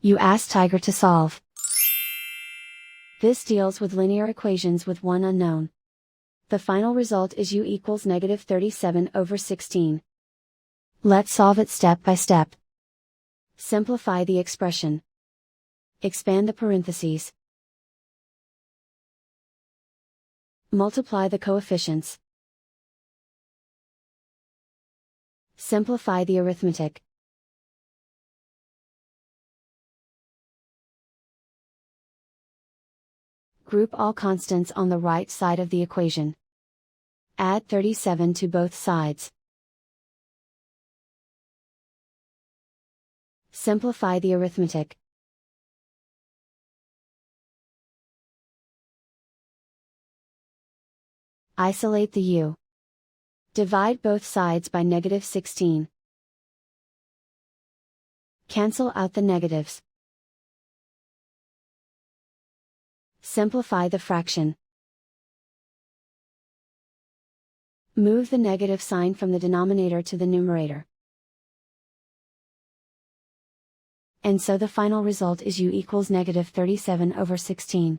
You ask Tiger to solve. This deals with linear equations with one unknown. The final result is u equals negative 37/16. Let's solve it step by step. Simplify the expression. Expand the parentheses. Multiply the coefficients. Simplify the arithmetic. Group all constants on the right side of the equation. Add 37 to both sides. Simplify the arithmetic. Isolate the u. Divide both sides by negative 16. Cancel out the negatives. Simplify the fraction. Move the negative sign from the denominator to the numerator. And so the final result is u equals negative 37/16.